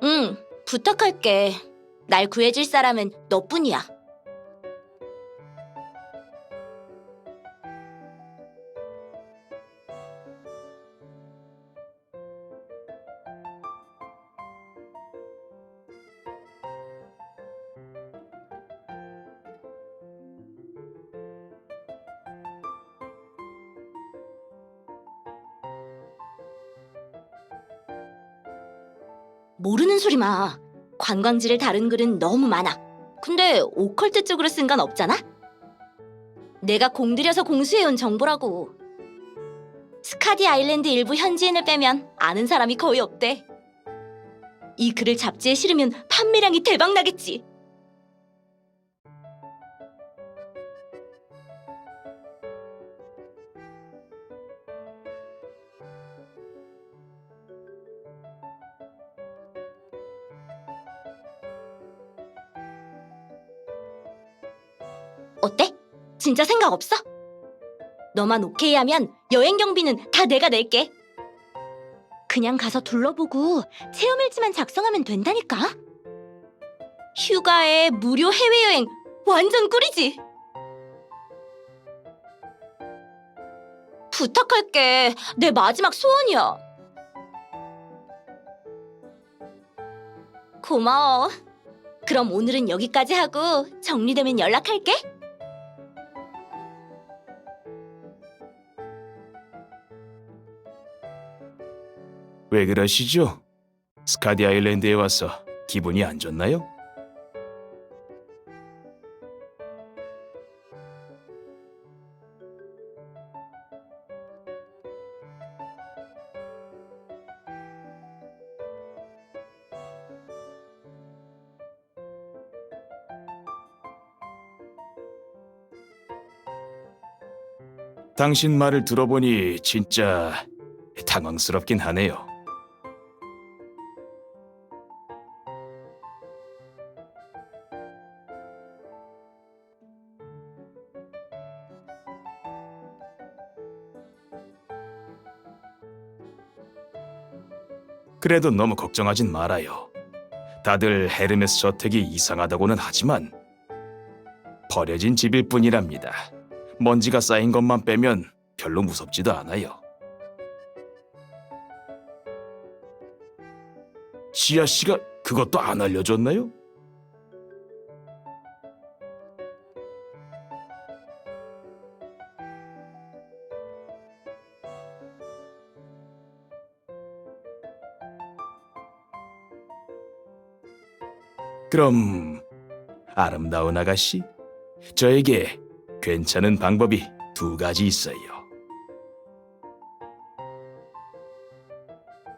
응, 부탁할게. 날 구해줄 사람은 너뿐이야. 모르는 소리 마. 관광지를 다룬 글은 너무 많아. 근데 오컬트 쪽으로 쓴 건 없잖아? 내가 공들여서 공수해온 정보라고. 스카디 아일랜드 일부 현지인을 빼면 아는 사람이 거의 없대. 이 글을 잡지에 실으면 판매량이 대박 나겠지. 어때? 진짜 생각 없어? 너만 오케이 하면 여행 경비는 다 내가 낼게. 그냥 가서 둘러보고 체험일지만 작성하면 된다니까? 휴가에 무료 해외여행 완전 꿀이지? 부탁할게. 내 마지막 소원이야. 고마워. 그럼 오늘은 여기까지 하고 정리되면 연락할게. 왜 그러시죠? 스카디 아일랜드에 와서 기분이 안 좋나요? 당신 말을 들어보니 진짜 당황스럽긴 하네요. 그래도 너무 걱정하진 말아요. 다들 헤르메스 저택이 이상하다고는 하지만 버려진 집일 뿐이랍니다. 먼지가 쌓인 것만 빼면 별로 무섭지도 않아요. 지아 씨가 그것도 안 알려줬나요? 그럼 아름다운 아가씨, 저에게 괜찮은 방법이 두 가지 있어요.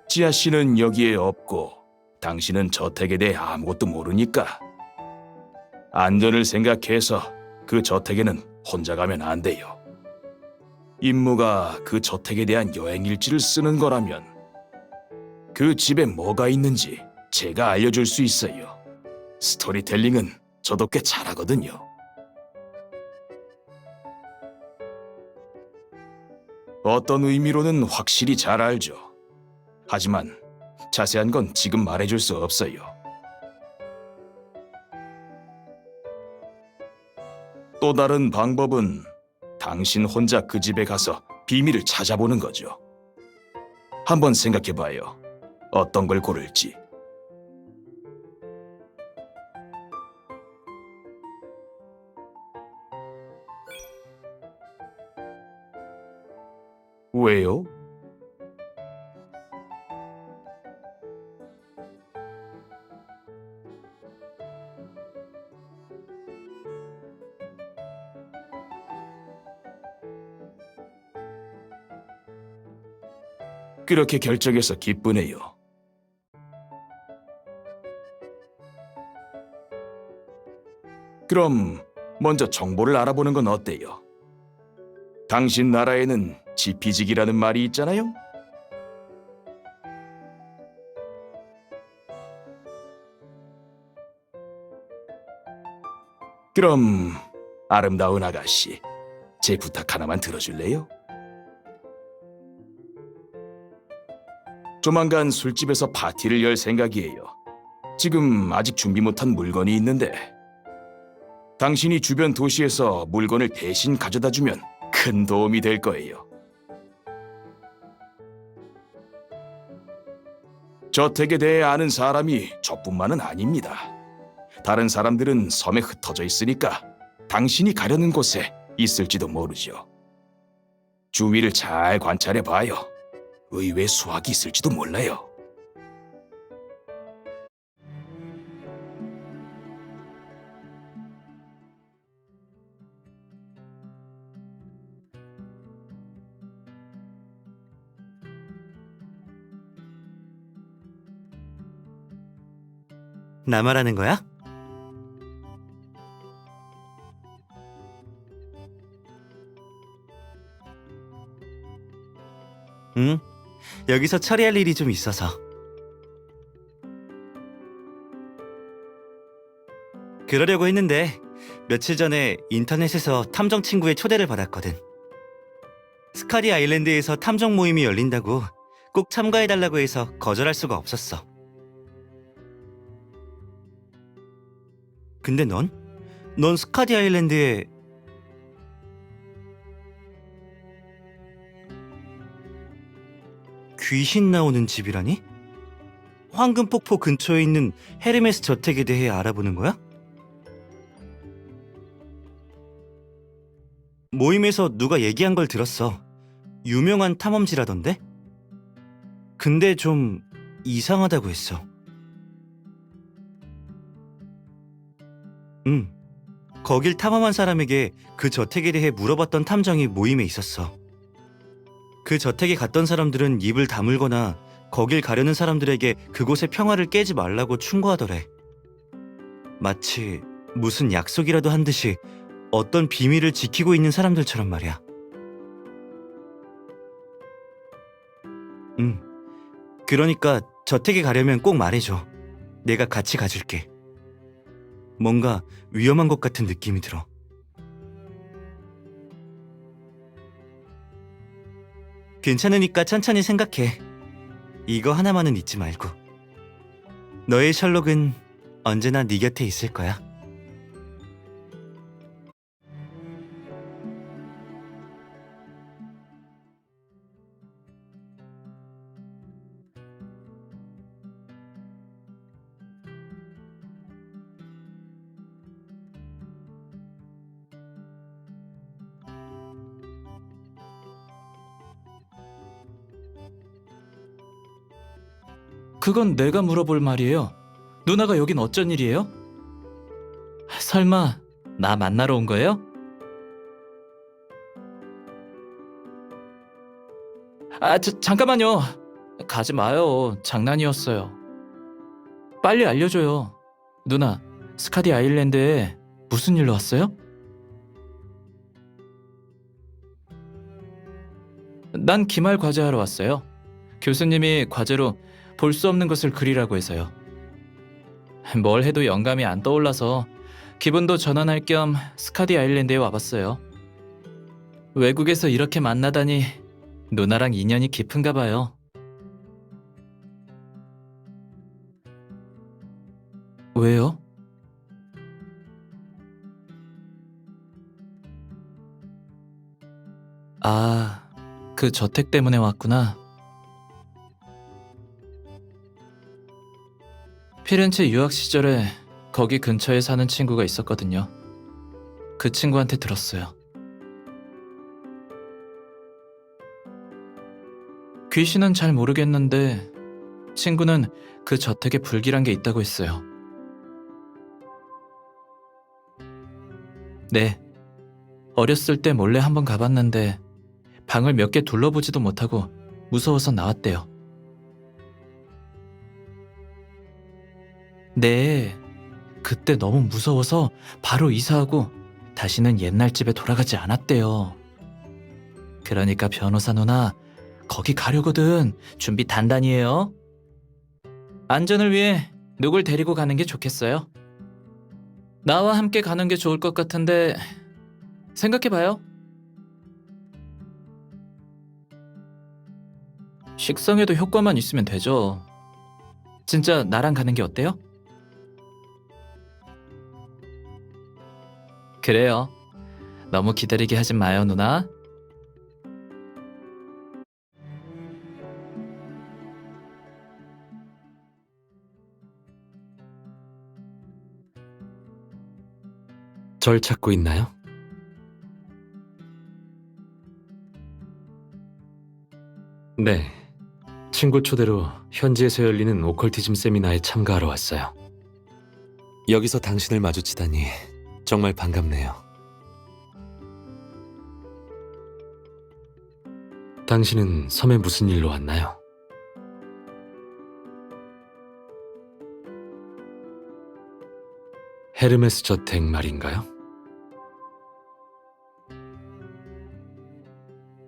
지아 씨는 여기에 없고 당신은 저택에 대해 아무것도 모르니까 안전을 생각해서 그 저택에는 혼자 가면 안 돼요. 임무가 그 저택에 대한 여행 일지를 쓰는 거라면 그 집에 뭐가 있는지 제가 알려줄 수 있어요. 스토리텔링은 저도 꽤 잘하거든요. 어떤 의미로는 확실히 잘 알죠. 하지만 자세한 건 지금 말해줄 수 없어요. 또 다른 방법은 당신 혼자 그 집에 가서 비밀을 찾아보는 거죠. 한번 생각해봐요. 어떤 걸 고를지. 왜요? 그렇게 결정해서 기쁘네요. 그럼 먼저 정보를 알아보는 건 어때요? 당신 나라에는 지피지기라는 말이 있잖아요? 그럼 아름다운 아가씨, 제 부탁 하나만 들어줄래요? 조만간 술집에서 파티를 열 생각이에요. 지금 아직 준비 못한 물건이 있는데 당신이 주변 도시에서 물건을 대신 가져다 주면 큰 도움이 될 거예요. 저택에 대해 아는 사람이 저뿐만은 아닙니다. 다른 사람들은 섬에 흩어져 있으니까 당신이 가려는 곳에 있을지도 모르죠. 주위를 잘 관찰해 봐요. 의외의 수확이 있을지도 몰라요. 나 말하는 거야? 응, 여기서 처리할 일이 좀 있어서. 그러려고 했는데 며칠 전에 인터넷에서 탐정 친구의 초대를 받았거든. 스카디 아일랜드에서 탐정 모임이 열린다고 꼭 참가해달라고 해서 거절할 수가 없었어. 근데 넌 스카디 아일랜드에 귀신 나오는 집이라니? 황금폭포 근처에 있는 헤르메스 저택에 대해 알아보는 거야? 모임에서 누가 얘기한 걸 들었어. 유명한 탐험지라던데? 근데 좀 이상하다고 했어. 응. 거길 탐험한 사람에게 그 저택에 대해 물어봤던 탐정이 모임에 있었어. 그 저택에 갔던 사람들은 입을 다물거나 거길 가려는 사람들에게 그곳의 평화를 깨지 말라고 충고하더래. 마치 무슨 약속이라도 한 듯이 어떤 비밀을 지키고 있는 사람들처럼 말이야. 응. 그러니까 저택에 가려면 꼭 말해줘. 내가 같이 가줄게. 뭔가 위험한 것 같은 느낌이 들어. 괜찮으니까 천천히 생각해. 이거 하나만은 잊지 말고. 너의 셜록은 언제나 네 곁에 있을 거야. 그건 내가 물어볼 말이에요. 누나가 여긴 어쩐 일이에요? 설마 나 만나러 온 거예요? 잠깐만요. 가지 마요. 장난이었어요. 빨리 알려줘요. 누나, 스카디 아일랜드에 무슨 일로 왔어요? 난 기말 과제하러 왔어요. 교수님이 과제로 볼 수 없는 것을 그리라고 해서요. 뭘 해도 영감이 안 떠올라서 기분도 전환할 겸 스카디 아일랜드에 와봤어요. 외국에서 이렇게 만나다니 누나랑 인연이 깊은가 봐요. 왜요? 아, 그 저택 때문에 왔구나. 피렌체 유학 시절에 거기 근처에 사는 친구가 있었거든요. 그 친구한테 들었어요. 귀신은 잘 모르겠는데 친구는 그 저택에 불길한 게 있다고 했어요. 네, 어렸을 때 몰래 한번 가봤는데 방을 몇 개 둘러보지도 못하고 무서워서 나왔대요. 네, 그때 너무 무서워서 바로 이사하고 다시는 옛날 집에 돌아가지 않았대요. 그러니까 변호사 누나, 거기 가려거든. 준비 단단히 해요. 안전을 위해 누굴 데리고 가는 게 좋겠어요? 나와 함께 가는 게 좋을 것 같은데 생각해봐요. 식성에도 효과만 있으면 되죠. 진짜 나랑 가는 게 어때요? 그래요. 너무 기다리게 하지 마요, 누나. 절 찾고 있나요? 네. 친구 초대로 현지에서 열리는 오컬티즘 세미나에 참가하러 왔어요. 여기서 당신을 마주치다니 정말 반갑네요. 당신은 섬에 무슨 일로 왔나요? 헤르메스 저택 말인가요?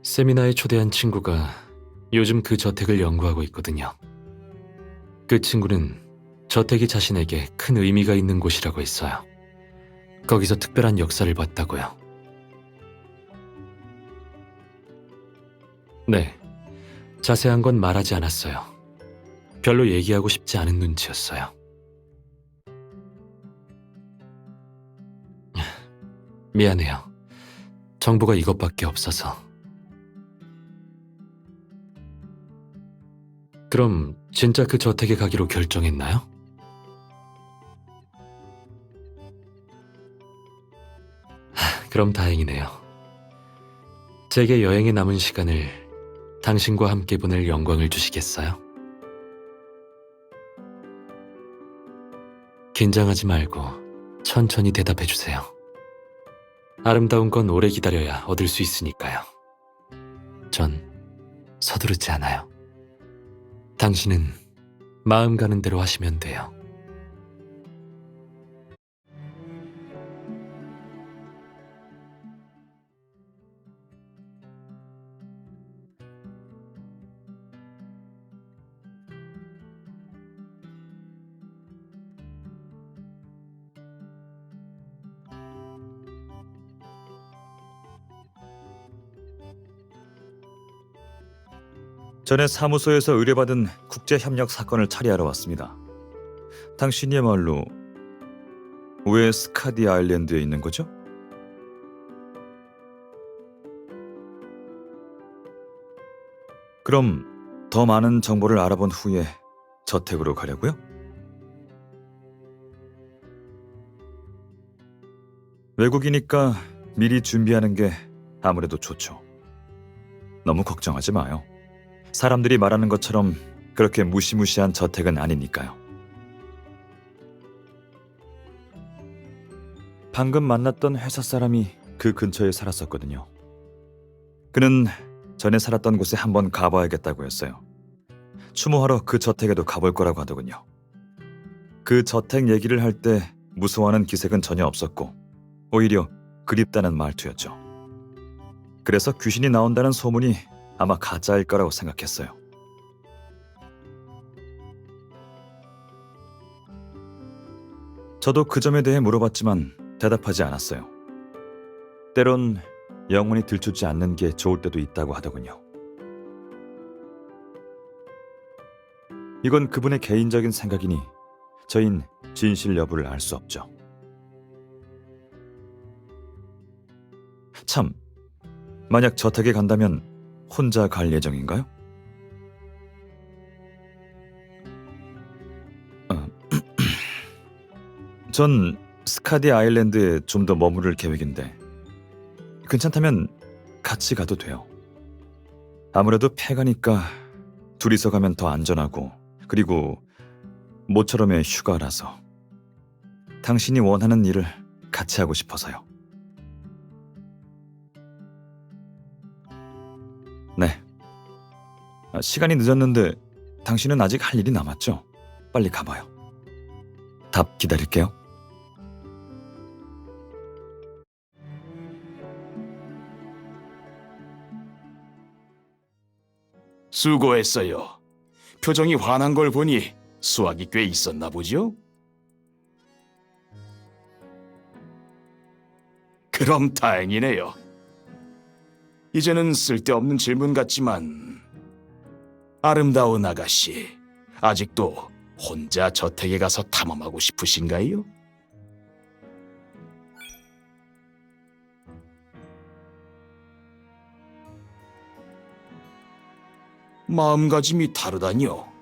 세미나에 초대한 친구가 요즘 그 저택을 연구하고 있거든요. 그 친구는 저택이 자신에게 큰 의미가 있는 곳이라고 했어요. 거기서 특별한 역사를 봤다고요. 네, 자세한 건 말하지 않았어요. 별로 얘기하고 싶지 않은 눈치였어요. 미안해요. 정보가 이것밖에 없어서. 그럼 진짜 그 저택에 가기로 결정했나요? 그럼 다행이네요. 제게 여행에 남은 시간을 당신과 함께 보낼 영광을 주시겠어요? 긴장하지 말고 천천히 대답해 주세요. 아름다운 건 오래 기다려야 얻을 수 있으니까요. 전 서두르지 않아요. 당신은 마음 가는 대로 하시면 돼요. 전에 사무소에서 의뢰받은 국제협력 사건을 처리하러 왔습니다. 당신이야말로 왜 스카디 아일랜드에 있는 거죠? 그럼 더 많은 정보를 알아본 후에 저택으로 가려고요? 외국이니까 미리 준비하는 게 아무래도 좋죠. 너무 걱정하지 마요. 사람들이 말하는 것처럼 그렇게 무시무시한 저택은 아니니까요. 방금 만났던 회사 사람이 그 근처에 살았었거든요. 그는 전에 살았던 곳에 한번 가봐야겠다고 했어요. 추모하러 그 저택에도 가볼 거라고 하더군요. 그 저택 얘기를 할 때 무서워하는 기색은 전혀 없었고 오히려 그립다는 말투였죠. 그래서 귀신이 나온다는 소문이 아마 가짜일 거라고 생각했어요. 저도 그 점에 대해 물어봤지만 대답하지 않았어요. 때론 영혼이 들추지 않는 게 좋을 때도 있다고 하더군요. 이건 그분의 개인적인 생각이니 저흰 진실 여부를 알 수 없죠. 참, 만약 저택에 간다면 혼자 갈 예정인가요? 전 스카디 아일랜드에 좀 더 머무를 계획인데 괜찮다면 같이 가도 돼요. 아무래도 폐가니까 둘이서 가면 더 안전하고 그리고 모처럼의 휴가라서 당신이 원하는 일을 같이 하고 싶어서요. 네. 시간이 늦었는데 당신은 아직 할 일이 남았죠? 빨리 가봐요. 답 기다릴게요. 수고했어요. 표정이 환한 걸 보니 수학이 꽤 있었나 보죠? 그럼 다행이네요. 이제는 쓸데없는 질문 같지만 아름다운 아가씨, 아직도 혼자 저택에 가서 탐험하고 싶으신가요? 마음가짐이 다르다니요.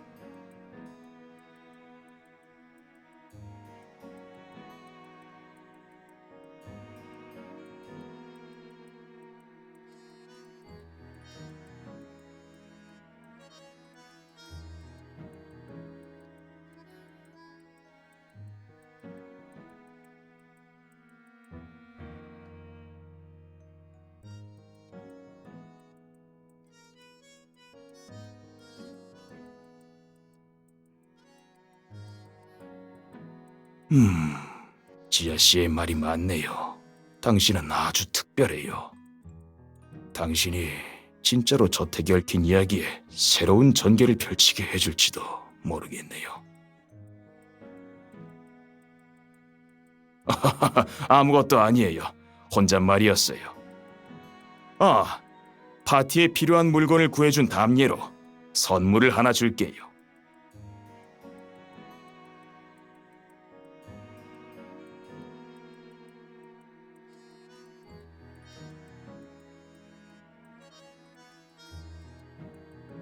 지아 씨의 말이 맞네요. 당신은 아주 특별해요. 당신이 진짜로 저택에 얽힌 이야기에 새로운 전개를 펼치게 해줄지도 모르겠네요. 아무것도 아니에요. 혼잣말이었어요. 아, 파티에 필요한 물건을 구해준 담례로 선물을 하나 줄게요.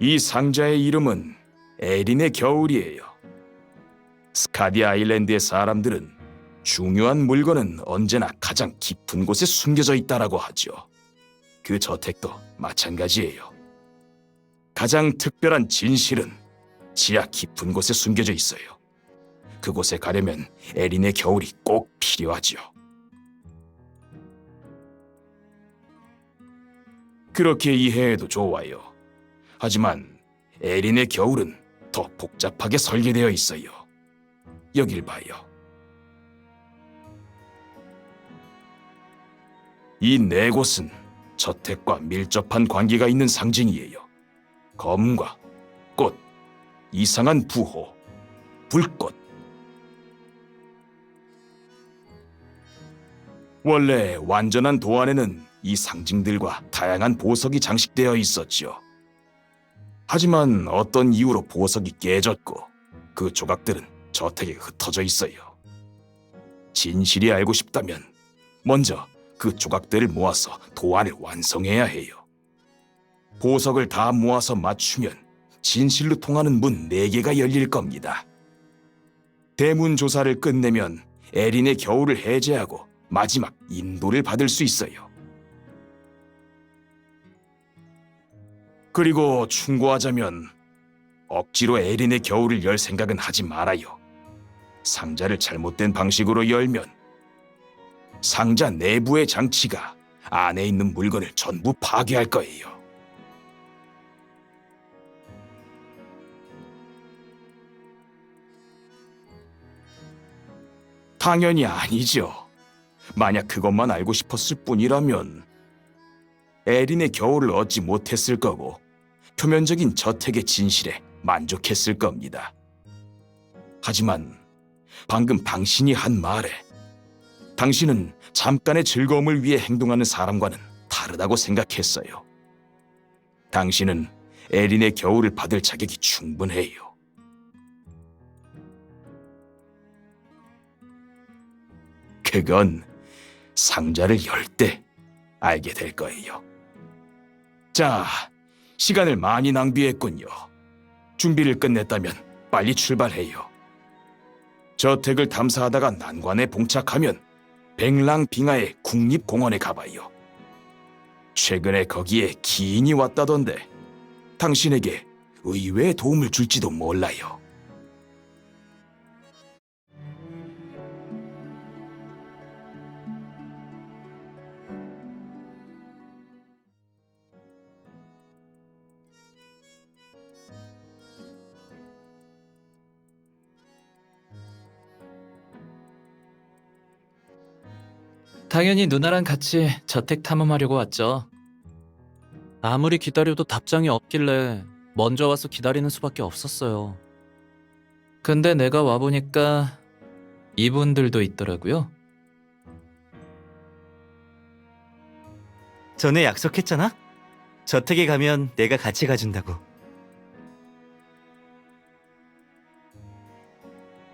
이 상자의 이름은 에린의 겨울이에요. 스카디 아일랜드의 사람들은 중요한 물건은 언제나 가장 깊은 곳에 숨겨져 있다라고 하죠. 그 저택도 마찬가지예요. 가장 특별한 진실은 지하 깊은 곳에 숨겨져 있어요. 그곳에 가려면 에린의 겨울이 꼭 필요하죠. 그렇게 이해해도 좋아요. 하지만 에린의 겨울은 더 복잡하게 설계되어 있어요. 여길 봐요. 이 네 곳은 저택과 밀접한 관계가 있는 상징이에요. 검과 꽃, 이상한 부호, 불꽃. 원래 완전한 도안에는 이 상징들과 다양한 보석이 장식되어 있었죠. 하지만 어떤 이유로 보석이 깨졌고 그 조각들은 저택에 흩어져 있어요. 진실이 알고 싶다면 먼저 그 조각들을 모아서 도안을 완성해야 해요. 보석을 다 모아서 맞추면 진실로 통하는 문 4개가 열릴 겁니다. 대문 조사를 끝내면 에린의 겨울을 해제하고 마지막 인도를 받을 수 있어요. 그리고 충고하자면 억지로 에린의 겨울을 열 생각은 하지 말아요. 상자를 잘못된 방식으로 열면 상자 내부의 장치가 안에 있는 물건을 전부 파괴할 거예요. 당연히 아니죠. 만약 그것만 알고 싶었을 뿐이라면 에린의 겨울을 얻지 못했을 거고 표면적인 저택의 진실에 만족했을 겁니다. 하지만 방금 당신이 한 말에 당신은 잠깐의 즐거움을 위해 행동하는 사람과는 다르다고 생각했어요. 당신은 에린의 겨울을 받을 자격이 충분해요. 그건 상자를 열 때 알게 될 거예요. 자, 시간을 많이 낭비했군요. 준비를 끝냈다면 빨리 출발해요. 저택을 탐사하다가 난관에 봉착하면 뱅랑빙하의 국립공원에 가봐요. 최근에 거기에 기인이 왔다던데 당신에게 의외의 도움을 줄지도 몰라요. 당연히 누나랑 같이 저택 탐험하려고 왔죠. 아무리 기다려도 답장이 없길래 먼저 와서 기다리는 수밖에 없었어요. 근데 내가 와보니까 이분들도 있더라고요. 전에 약속했잖아? 저택에 가면 내가 같이 가준다고.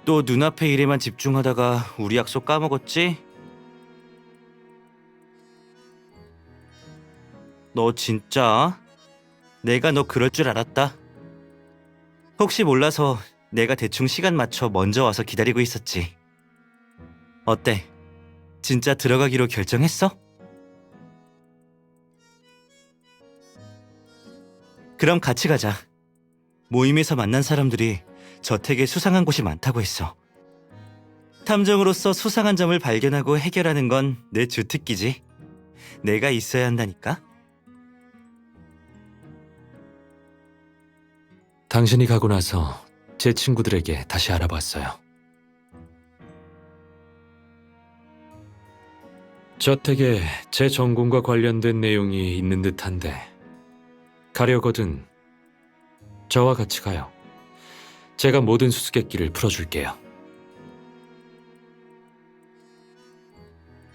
또 눈앞의 일에만 집중하다가 우리 약속 까먹었지? 너 진짜? 내가 너 그럴 줄 알았다. 혹시 몰라서 내가 대충 시간 맞춰 먼저 와서 기다리고 있었지. 어때? 진짜 들어가기로 결정했어? 그럼 같이 가자. 모임에서 만난 사람들이 저택에 수상한 곳이 많다고 했어. 탐정으로서 수상한 점을 발견하고 해결하는 건 내 주특기지. 내가 있어야 한다니까. 당신이 가고 나서 제 친구들에게 다시 알아봤어요. 저택에 제 전공과 관련된 내용이 있는 듯한데 가려거든 저와 같이 가요. 제가 모든 수수께끼를 풀어줄게요.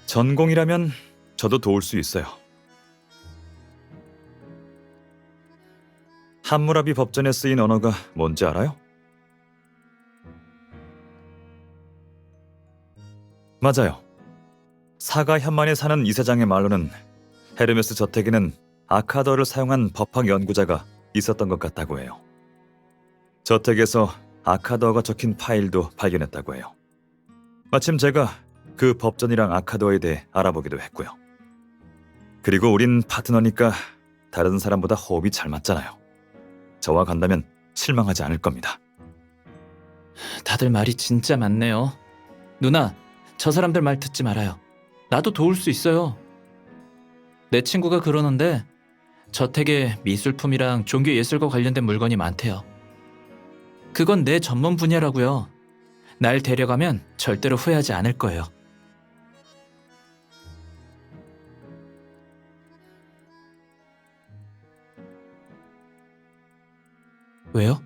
전공이라면 저도 도울 수 있어요. 함무라비 법전에 쓰인 언어가 뭔지 알아요? 맞아요. 사가 현만에 사는 이세장의 말로는 헤르메스 저택에는 아카더를 사용한 법학 연구자가 있었던 것 같다고 해요. 저택에서 아카더가 적힌 파일도 발견했다고 해요. 마침 제가 그 법전이랑 아카더에 대해 알아보기도 했고요. 그리고 우린 파트너니까 다른 사람보다 호흡이 잘 맞잖아요. 저와 간다면 실망하지 않을 겁니다. 다들 말이 진짜 많네요. 누나, 저 사람들 말 듣지 말아요. 나도 도울 수 있어요. 내 친구가 그러는데 저택에 미술품이랑 종교 예술과 관련된 물건이 많대요. 그건 내 전문 분야라고요. 날 데려가면 절대로 후회하지 않을 거예요. 왜요?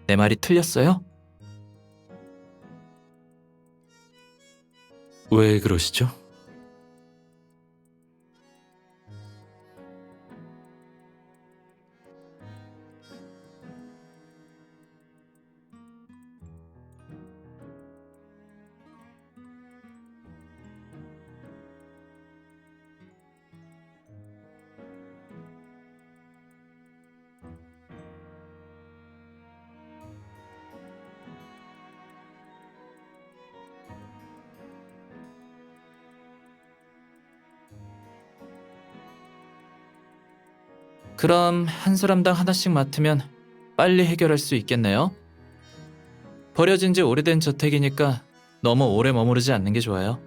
내 말이 틀렸어요? 왜 그러시죠? 그럼 한 사람당 하나씩 맡으면 빨리 해결할 수 있겠네요? 버려진 지 오래된 저택이니까 너무 오래 머무르지 않는 게 좋아요.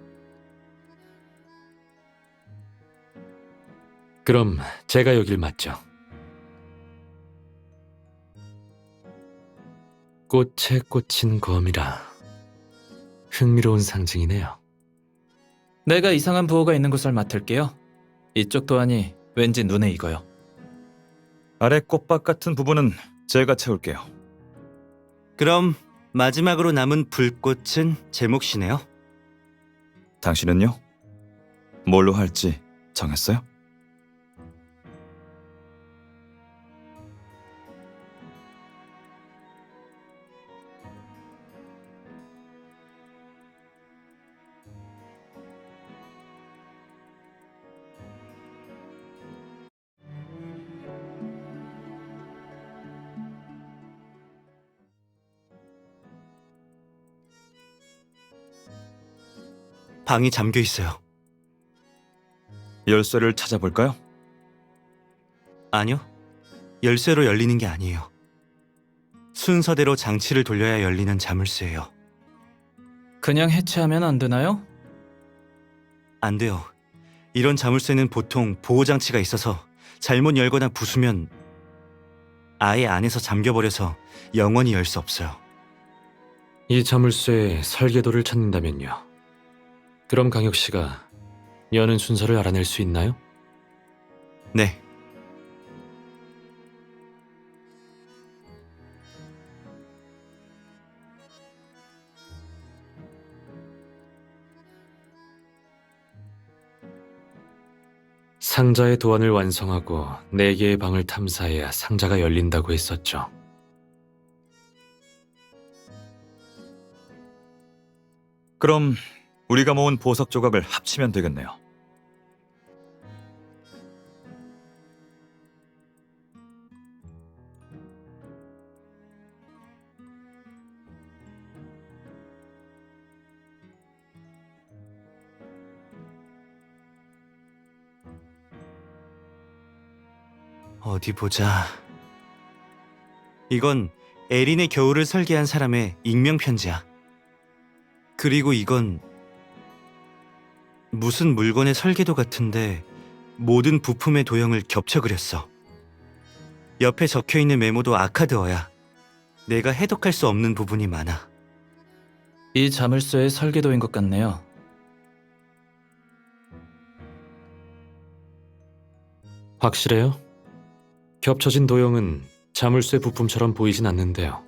그럼 제가 여길 맡죠. 꽃에 꽂힌 검이라 흥미로운 상징이네요. 내가 이상한 부호가 있는 곳을 맡을게요. 이쪽 도안이 왠지 눈에 익어요. 아래 꽃밭 같은 부분은 제가 채울게요. 그럼 마지막으로 남은 불꽃은 제 몫이네요. 당신은요? 뭘로 할지 정했어요? 방이 잠겨 있어요. 열쇠를 찾아볼까요? 아니요. 열쇠로 열리는 게 아니에요. 순서대로 장치를 돌려야 열리는 자물쇠예요. 그냥 해체하면 안 되나요? 안 돼요. 이런 자물쇠는 보통 보호장치가 있어서 잘못 열거나 부수면 아예 안에서 잠겨버려서 영원히 열 수 없어요. 이 자물쇠의 설계도를 찾는다면요. 그럼 강혁 씨가 여는 순서를 알아낼 수 있나요? 네. 상자의 도안을 완성하고 4개의 방을 탐사해야 상자가 열린다고 했었죠. 그럼 우리가 모은 보석 조각을 합치면 되겠네요. 어디 보자. 이건 에린의 겨울을 설계한 사람의 익명 편지야. 그리고 이건 무슨 물건의 설계도 같은데 모든 부품의 도형을 겹쳐 그렸어. 옆에 적혀 있는 메모도 아카드어야. 내가 해독할 수 없는 부분이 많아. 이 자물쇠의 설계도인 것 같네요. 확실해요? 겹쳐진 도형은 자물쇠 부품처럼 보이진 않는데요.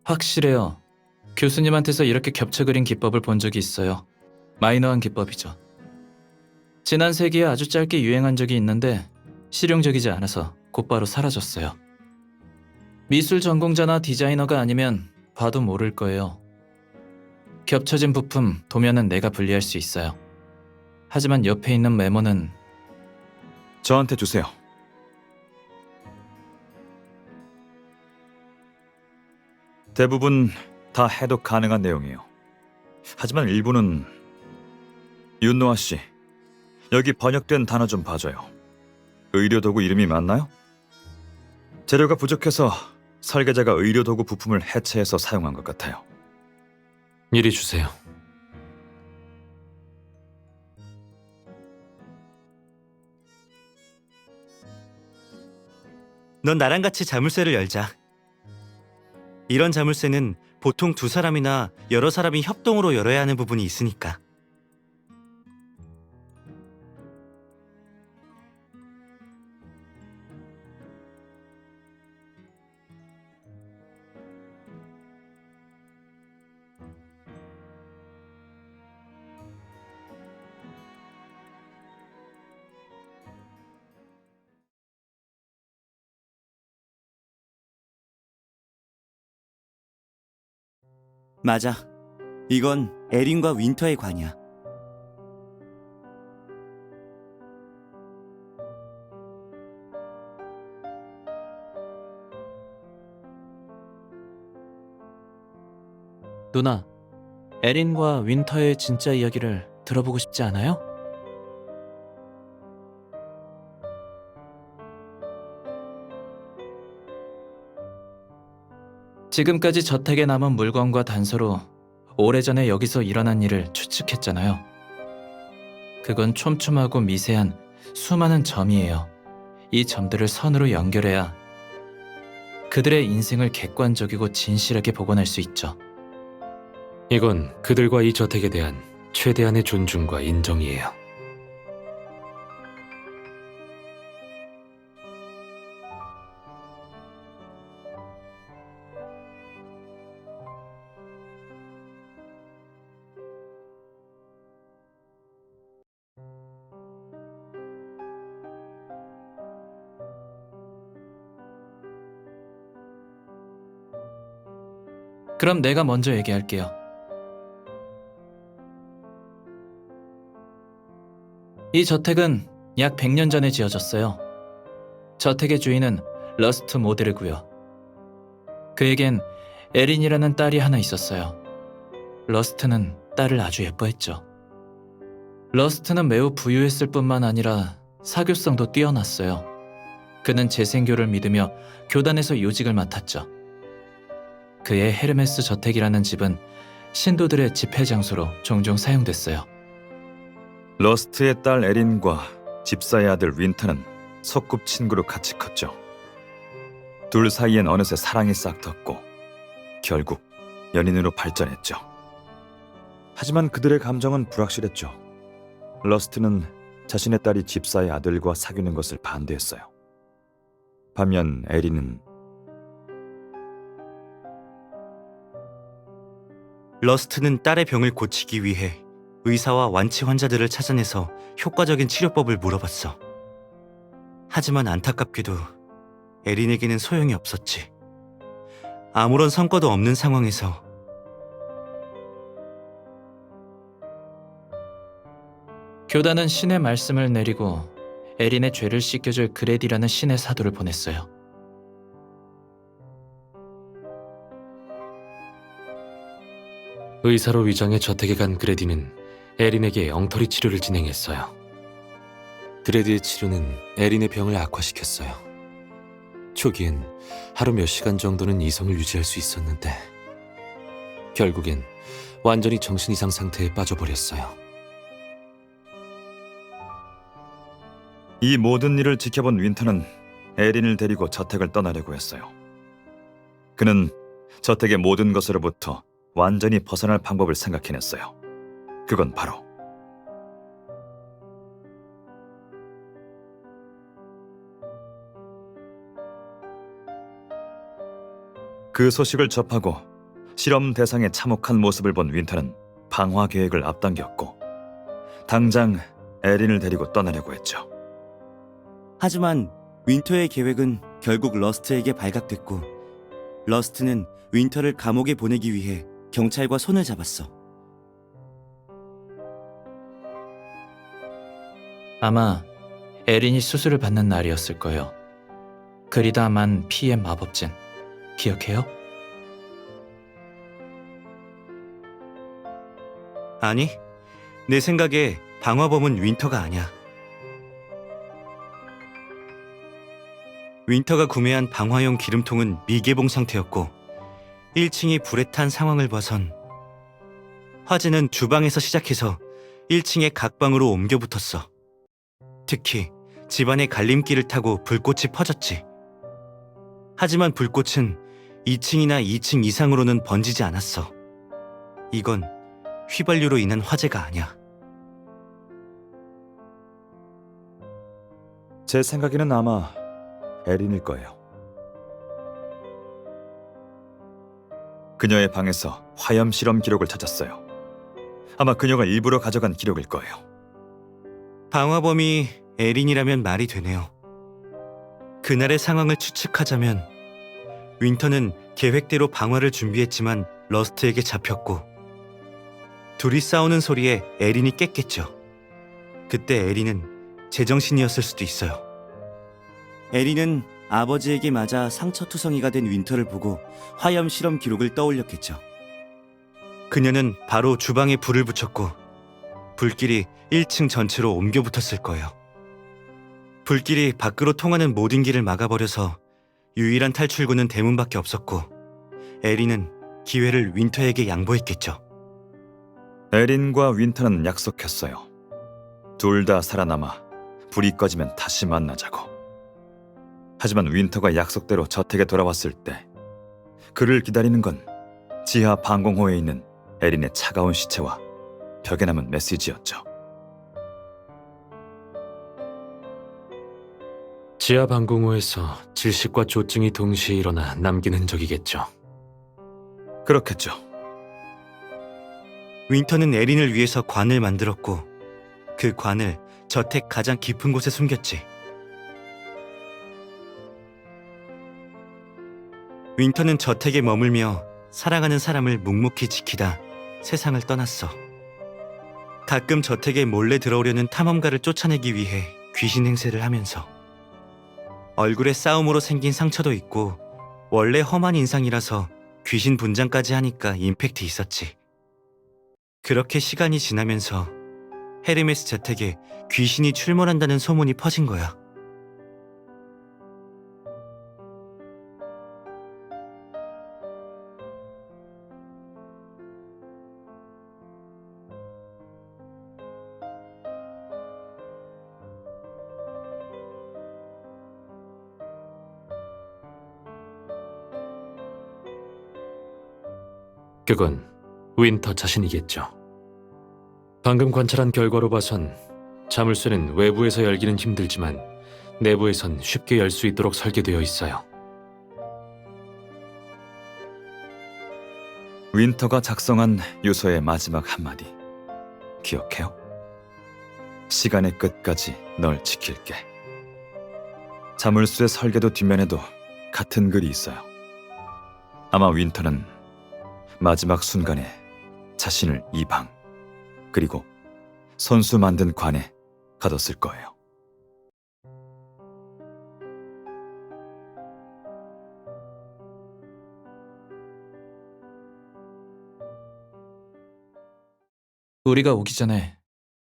확실해요. 교수님한테서 이렇게 겹쳐 그린 기법을 본 적이 있어요. 마이너한 기법이죠. 지난 세기에 아주 짧게 유행한 적이 있는데 실용적이지 않아서 곧바로 사라졌어요. 미술 전공자나 디자이너가 아니면 봐도 모를 거예요. 겹쳐진 부품 도면은 내가 분리할 수 있어요. 하지만 옆에 있는 메모는 저한테 주세요. 대부분 다 해독 가능한 내용이에요. 하지만 일부는 윤노아 씨, 여기 번역된 단어 좀 봐줘요. 의료도구 이름이 맞나요? 재료가 부족해서 설계자가 의료도구 부품을 해체해서 사용한 것 같아요. 이리 주세요. 넌 나랑 같이 자물쇠를 열자. 이런 자물쇠는 보통 두 사람이나 여러 사람이 협동으로 열어야 하는 부분이 있으니까. 맞아. 이건 에린과 윈터의 관이야. 누나, 에린과 윈터의 진짜 이야기를 들어보고 싶지 않아요? 지금까지 저택에 남은 물건과 단서로 오래전에 여기서 일어난 일을 추측했잖아요. 그건 촘촘하고 미세한 수많은 점이에요. 이 점들을 선으로 연결해야 그들의 인생을 객관적이고 진실하게 복원할 수 있죠. 이건 그들과 이 저택에 대한 최대한의 존중과 인정이에요. 그럼 내가 먼저 얘기할게요. 이 저택은 약 100년 전에 지어졌어요. 저택의 주인은 러스트 모데르고요. 그에겐 에린이라는 딸이 하나 있었어요. 러스트는 딸을 아주 예뻐했죠. 러스트는 매우 부유했을 뿐만 아니라 사교성도 뛰어났어요. 그는 재생교를 믿으며 교단에서 요직을 맡았죠. 그의 헤르메스 저택이라는 집은 신도들의 집회 장소로 종종 사용됐어요. 러스트의 딸 에린과 집사의 아들 윈터는 소꿉친구로 같이 컸죠. 둘 사이엔 어느새 사랑이 싹텄고 결국 연인으로 발전했죠. 하지만 그들의 감정은 불확실했죠. 러스트는 자신의 딸이 집사의 아들과 사귀는 것을 반대했어요. 반면 에린은 러스트는 딸의 병을 고치기 위해 의사와 완치 환자들을 찾아내서 효과적인 치료법을 물어봤어. 하지만 안타깝게도 에린에게는 소용이 없었지. 아무런 성과도 없는 상황에서 교단은 신의 말씀을 내리고 에린의 죄를 씻겨줄 그레디라는 신의 사도를 보냈어요. 의사로 위장해 저택에 간 그레디는 에린에게 엉터리 치료를 진행했어요. 드레드의 치료는 에린의 병을 악화시켰어요. 초기엔 하루 몇 시간 정도는 이성을 유지할 수 있었는데 결국엔 완전히 정신 이상 상태에 빠져버렸어요. 이 모든 일을 지켜본 윈터는 에린을 데리고 저택을 떠나려고 했어요. 그는 저택의 모든 것으로부터 완전히 벗어날 방법을 생각해냈어요. 그건 바로 그 소식을 접하고 실험 대상의 참혹한 모습을 본 윈터는 방화 계획을 앞당겼고 당장 에린을 데리고 떠나려고 했죠. 하지만 윈터의 계획은 결국 러스트에게 발각됐고 러스트는 윈터를 감옥에 보내기 위해 경찰과 손을 잡았어. 아마 에린이 수술을 받는 날이었을 거예요. 그리다만 피의 마법진. 기억해요? 아니, 내 생각에 방화범은 윈터가 아니야. 윈터가 구매한 방화용 기름통은 미개봉 상태였고 1층이 불에 탄 상황을 봐선 화재는 주방에서 시작해서 1층의 각 방으로 옮겨 붙었어. 특히 집안의 갈림길을 타고 불꽃이 퍼졌지. 하지만 불꽃은 2층이나 2층 이상으로는 번지지 않았어. 이건 휘발유로 인한 화재가 아니야. 제 생각에는 아마 에린일 거예요. 그녀의 방에서 화염 실험 기록을 찾았어요. 아마 그녀가 일부러 가져간 기록일 거예요. 방화범이 에린이라면 말이 되네요. 그날의 상황을 추측하자면 윈터는 계획대로 방화를 준비했지만 러스트에게 잡혔고 둘이 싸우는 소리에 에린이 깼겠죠. 그때 에린은 제정신이었을 수도 있어요. 에린은 아버지에게 맞아 상처투성이가 된 윈터를 보고 화염 실험 기록을 떠올렸겠죠. 그녀는 바로 주방에 불을 붙였고 불길이 1층 전체로 옮겨 붙었을 거예요. 불길이 밖으로 통하는 모든 길을 막아버려서 유일한 탈출구는 대문밖에 없었고 에린은 기회를 윈터에게 양보했겠죠. 에린과 윈터는 약속했어요. 둘 다 살아남아 불이 꺼지면 다시 만나자고. 하지만 윈터가 약속대로 저택에 돌아왔을 때 그를 기다리는 건 지하 방공호에 있는 에린의 차가운 시체와 벽에 남은 메시지였죠. 지하 방공호에서 질식과 조증이 동시에 일어나 남긴 흔적이겠죠. 그렇겠죠. 윈터는 에린을 위해서 관을 만들었고 그 관을 저택 가장 깊은 곳에 숨겼지. 윈터는 저택에 머물며 사랑하는 사람을 묵묵히 지키다 세상을 떠났어. 가끔 저택에 몰래 들어오려는 탐험가를 쫓아내기 위해 귀신 행세를 하면서 얼굴에 싸움으로 생긴 상처도 있고 원래 험한 인상이라서 귀신 분장까지 하니까 임팩트 있었지. 그렇게 시간이 지나면서 헤르메스 저택에 귀신이 출몰한다는 소문이 퍼진 거야. 그건 윈터 자신이겠죠. 방금 관찰한 결과로 봐선 자물쇠는 외부에서 열기는 힘들지만 내부에선 쉽게 열 수 있도록 설계되어 있어요. 윈터가 작성한 유서의 마지막 한마디 기억해요? 시간의 끝까지 널 지킬게. 자물쇠 설계도 뒷면에도 같은 글이 있어요. 아마 윈터는 마지막 순간에 자신을 이 방, 그리고 손수 만든 관에 가뒀을 거예요. 우리가 오기 전에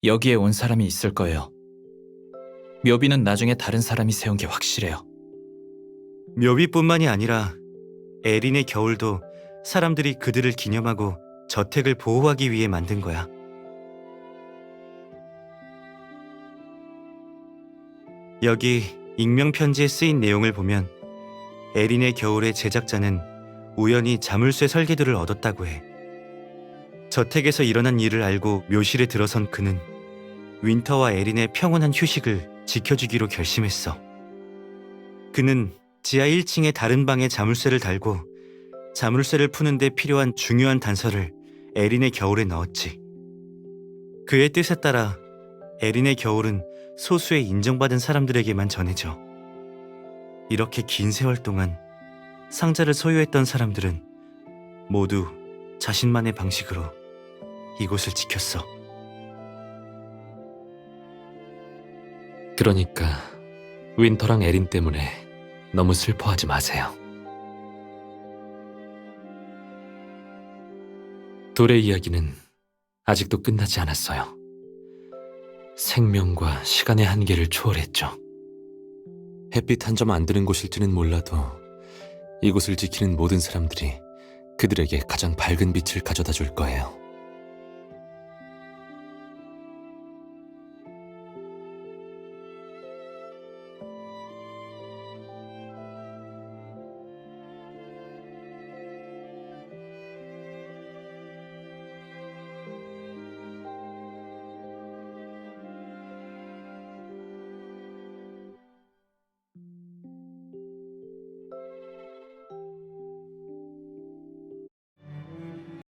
여기에 온 사람이 있을 거예요. 묘비는 나중에 다른 사람이 세운 게 확실해요. 묘비뿐만이 아니라 에린의 겨울도 사람들이 그들을 기념하고 저택을 보호하기 위해 만든 거야. 여기 익명 편지에 쓰인 내용을 보면 에린의 겨울의 제작자는 우연히 자물쇠 설계도를 얻었다고 해. 저택에서 일어난 일을 알고 묘실에 들어선 그는 윈터와 에린의 평온한 휴식을 지켜주기로 결심했어. 그는 지하 1층의 다른 방에 자물쇠를 달고 자물쇠를 푸는데 필요한 중요한 단서를 에린의 겨울에 넣었지. 그의 뜻에 따라 에린의 겨울은 소수의 인정받은 사람들에게만 전해져. 이렇게 긴 세월 동안 상자를 소유했던 사람들은 모두 자신만의 방식으로 이곳을 지켰어. 그러니까 윈터랑 에린 때문에 너무 슬퍼하지 마세요. 둘의 이야기는 아직도 끝나지 않았어요. 생명과 시간의 한계를 초월했죠. 햇빛 한 점 안 드는 곳일지는 몰라도 이곳을 지키는 모든 사람들이 그들에게 가장 밝은 빛을 가져다 줄 거예요.